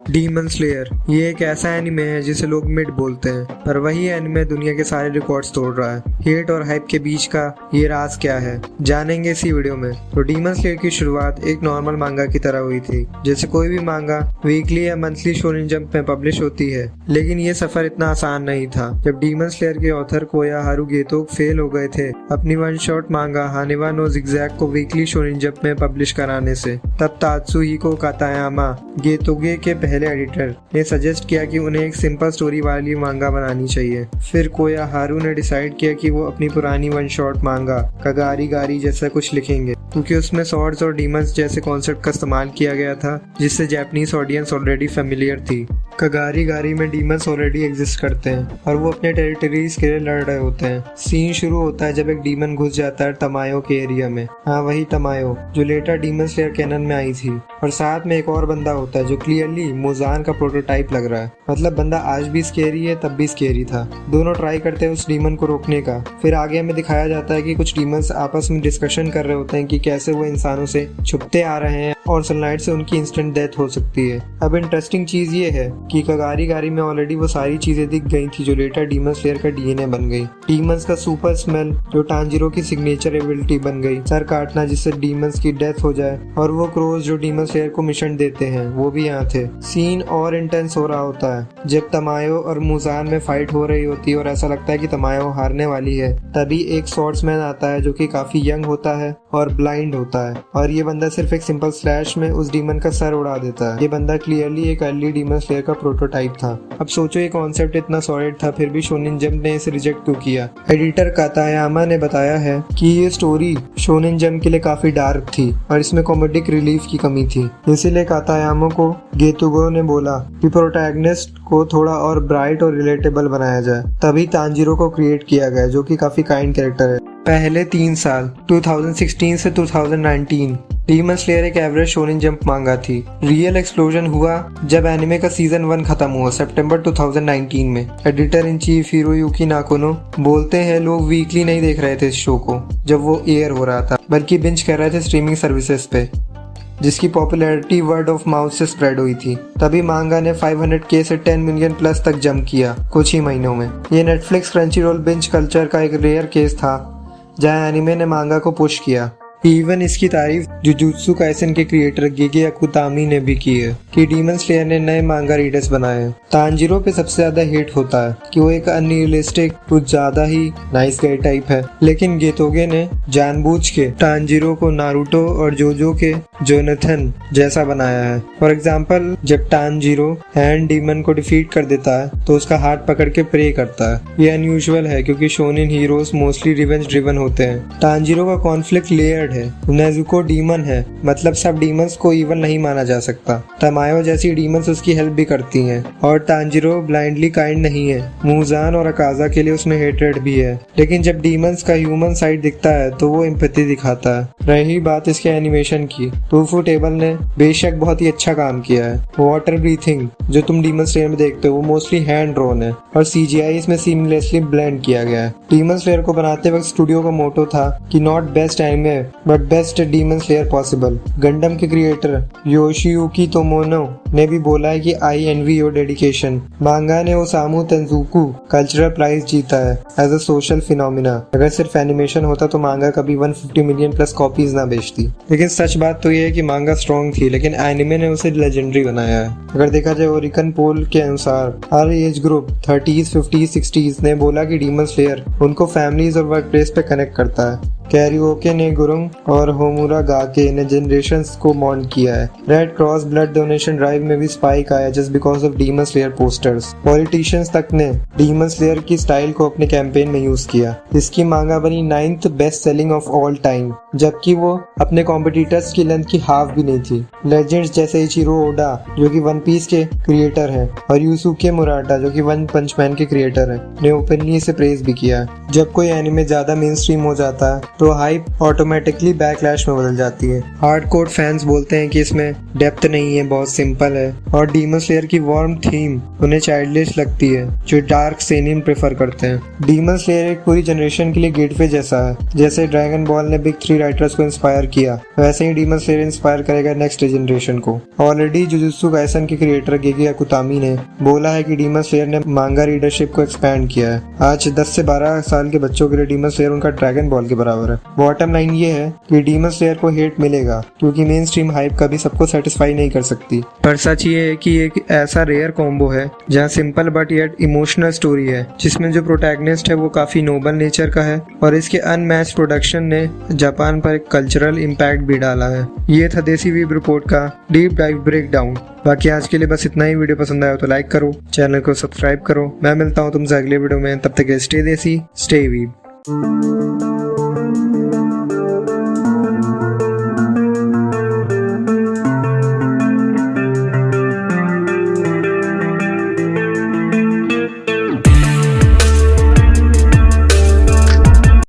Demon slayer ये एक ऐसा एनिमे है जिसे लोग मिड बोलते हैं, पर वही एनिमे दुनिया के सारे रिकॉर्ड्स तोड़ रहा है। हेट और हाइप के बीच का ये राज क्या है, जानेंगे इसी वीडियो में। तो डीमन स्लेयर की शुरुआत एक नॉर्मल मांगा की तरह हुई थी, जैसे कोई भी मांगा वीकली या मंथली शोनेन जंप में पब्लिश होती है। लेकिन ये सफर इतना आसान नहीं था। जब डीमन स्लेयर के ऑथर कोयाहारू गेतो फेल हो गए थे अपनी वन शॉट मांगा हानेवा नो ज़िगज़ैग को वीकली शोनेन जंप में पब्लिश कराने से, तब तात्सुहिको कातायामा गेतोगे के पहले एडिटर ने सजेस्ट किया कि उन्हें एक सिंपल स्टोरी वाली मांगा बनानी चाहिए। फिर कोयाहारू ने डिसाइड किया कि वो अपनी पुरानी वन शॉट मांगा कगारी गारी जैसा कुछ लिखेंगे, क्योंकि उसमें स्वॉर्ड्स और डीमंस जैसे कॉन्सेप्ट का इस्तेमाल किया गया था जिससे जापानीज ऑडियंस ऑलरेडी फेमिलियर थी। कगारी गारी में डीमंस ऑलरेडी एग्जिस्ट करते हैं और वो अपने टेरिटरीज के लिए लड़ रहे होते हैं। सीन शुरू होता है जब एक डीमन घुस जाता है तमायो के एरिया में। हाँ, वही तमायो जो लेटर डीमन स्लेयर कैनन में आई थी। और साथ में एक और बंदा होता है जो क्लियरली मुजान का प्रोटोटाइप लग रहा है। मतलब बंदा आज भी स्केरी है, तब भी स्केरी था। दोनों ट्राई करते हैं उस डीमन को रोकने का। फिर आगे हमें दिखाया जाता है कि कुछ डीमंस आपस में डिस्कशन कर रहे होते हैं कि कैसे वो इंसानों से छुपते आ रहे हैं और सनलाइट से उनकी इंस्टेंट डेथ हो सकती है। अब इंटरेस्टिंग चीज ये है कि कगारी गारी में ऑलरेडी वो सारी चीजें दिख गई थी जो लेटर डीमन स्लेयर का डीएनए बन गई। डीमंस का सुपर स्मेल जो टांजिरो की सिग्नेचर एबिलिटी बन गई, सर काटना जिससे डीमंस की डेथ हो जाए, और वो क्रोज जो डीमन स्लेयर को मिशन देते हैं वो भी यहाँ थे। सीन और इंटेंस हो रहा होता है जब तमायो और मुजान में फाइट हो रही होती है और ऐसा लगता है कि तमायो हारने वाली है। तभी एक स्वॉर्ड्समैन आता है जो कि काफी यंग होता है और ब्लाइंड होता है, और ये बंदा सिर्फ एक सिंपल स्लैश में उस डीमन का सर उड़ा देता है। ये बंदा क्लियरली एक अर्ली डीमन स्लेयर का प्रोटोटाइप था। अब सोचो ये कॉन्सेप्ट इतना सॉलिड था, फिर भी शोनेन जंप ने इसे रिजेक्ट क्यों किया। एडिटर कातायामा ने बताया है कि ये स्टोरी शोनेन जंप के लिए काफी डार्क थी और इसमें कॉमेडिक रिलीफ की कमी थी। इसीलिए कातायामा को गेतुगो ने बोला कि प्रोटैगनिस्ट को थोड़ा और ब्राइट और रिलेटेबल बनाया जाए। तभी तांजिरो को क्रिएट किया गया जो कि काफी काइंड कैरेक्टर है। पहले 3 साल 2016 से 2019 डीमन स्लेयर एक एवरेज शोनेन जंप मांगा थी। रियल एक्सप्लोजन हुआ जब एनिमे का सीजन 1 खत्म हुआ सितंबर 2019 में। एडिटर इन चीफ हिरोयुकी नाकोनो बोलते हैं लोग वीकली नहीं देख रहे थे इस शो को जब वो एयर हो रहा था, बल्कि बिंज कर रहे थे स्ट्रीमिंग सर्विसेज पे, जिसकी पॉपुलैरिटी वर्ड ऑफ माउथ से स्प्रेड हुई थी। तभी मांगा ने 500K से 10 मिलियन प्लस तक जंप किया कुछ ही महीनों में। ये नेटफ्लिक्स क्रंचीरोल बिंज कल्चर का एक रेयर केस था जहां एनिमे ने मांगा को पुश किया। इवन इसकी तारीफ जुजुत्सु काइसेन के क्रिएटर गेगे अकुतामी ने भी की है कि डीमन स्लेयर ने नए मांगा रीडर्स बनाए हैं। तांजिरो पे सबसे ज्यादा हेट होता है कि वो एक अनरियलिस्टिक कुछ ज्यादा ही नाइस गाय टाइप है, लेकिन गेतोगे ने जानबूझ के तांजिरो को नारुतो और जोजो के जोनाथन जैसा बनाया है। फॉर एग्जाम्पल, जब तांजिरो हैंड डीमन को डिफीट कर देता है तो उसका हाथ पकड़ के प्रे करता है। ये अनयूजुअल है क्योंकि shonen heroes mostly revenge driven होते हैं। तांजिरो का कॉन्फ्लिक्ट लेयर्ड है। नेजुको डीमन है, मतलब सब डीमंस को इवन नहीं माना जा सकता। तमायो जैसी डीमंस उसकी हेल्प भी करती हैं, और तांजिरो ब्लाइंडली काइंड नहीं है। मुजान और अकाजा के लिए उसमें हेट्रेड भी है, लेकिन जब डीमंस का ह्यूमन साइड दिखता है तो वो एम्पैथी दिखाता है। रही बात इसके एनिमेशन की, टोफू टेबल ने बेशक बहुत ही अच्छा काम किया है। वाटर ब्रीथिंग जो तुम डीमन स्लेयर में देखते हो वो मोस्टली हैंड ड्रॉन है और सीजीआई इसमें सीमलेसली ब्लेंड किया गया है। डीमन स्लेयर को बनाते वक्त स्टूडियो का मोटो था कि not best anime but best demon slayer possible. Gundam के क्रिएटर योशियुकी तोमोनो ने भी बोला है कि आई एनवी योर डेडिकेशन। मांगा ने ओसामू तेंजुकू कल्चरल प्राइज जीता है एज अ सोशल फिनोमिना। अगर सिर्फ एनिमेशन होता तो मांगा कभी 150 मिलियन प्लस कॉपीज ना बेचती। लेकिन सच बात तो ये है कि मांगा स्ट्रॉन्ग थी, लेकिन एनिमे ने उसे लेजेंडरी बनाया है। अगर देखा जाए ओरिकन पोल के अनुसार हर age group 30s, 50s, 60s ने बोला कि डीमन स्लेयर उनको फैमिलीज और वर्क प्लेस पे कनेक्ट करता है। कैरियोके ने गुरुंग और होमुरा गाके ने जनरेशंस को मॉन्ट किया है। Red cross blood donation drive में भी स्पाइक आया just because of demon slayer posters. Politicians तक ने डीमन स्लेयर की स्टाइल को अपने कैंपेन में यूज किया। इसकी मांगा बनी 9th best selling of all time, जबकि वो अपने कॉम्पिटिटर्स की लेंथ की हाफ भी नहीं थी। लेजेंड्स जैसे इचिरो ओडा जो कि वन पीस के क्रिएटर हैं और यूसुके मुराटा जो कि वन पंच मैन के क्रिएटर हैं ने ओपनली इसे प्रेज भी किया। जब कोई एनिमे ज्यादा मेन स्ट्रीम हो जाता है तो हाइप ऑटोमेटिकली बैकलैश में बदल जाती है। हार्डकोर फैंस बोलते हैं कि इसमें डेप्थ नहीं है, बहुत सिंपल है, और डीमन स्लेयर की वार्म थीम उन्हें चाइल्डिश लगती है जो डार्क सेनिन प्रेफर करते हैं। डीमन स्लेयर एक पूरी जनरेशन के लिए गेटवे जैसा है, जैसे ड्रैगन बॉल ने बिग 3 राइटर्स को इंस्पायर किया, वैसे ही डीमन स्लेयर इंस्पायर करेगा नेक्स्ट जनरेशन को। ऑलरेडी जुजुत्सु काइसन के क्रिएटर गेगे याकुतामी ने बोला है कि डीमन स्लेयर ने मांगा रीडरशिप को एक्सपैंड किया है। आज 10 से 12 साल के बच्चों के लिए डीमन स्लेयर उनका ड्रैगन बॉल के बराबर है। बॉटम लाइन ये है कि डीमन स्लेयर को हेट मिलेगा क्योंकि मेन स्ट्रीम हाइप कभी सबको सेटिस्फाई नहीं कर सकती, पर सच ये है कि एक ऐसा रेयर कॉम्बो है जहाँ simple but yet emotional story है, जिसमें जो प्रोटैगनिस्ट है वो काफी नोबल नेचर का है और इसके अनमैच्ड प्रोडक्शन ने जापान पर एक कल्चरल इम्पैक्ट भी डाला है। ये था देसी वीब रिपोर्ट का डीप डाइव ब्रेक डाउन। बाकी आज के लिए बस इतना ही। वीडियो पसंद आया तो लाइक करो, चैनल को सब्सक्राइब करो। मैं मिलता हूँ तुमसे अगले वीडियो में, तब तक स्टे देसी स्टे वीब।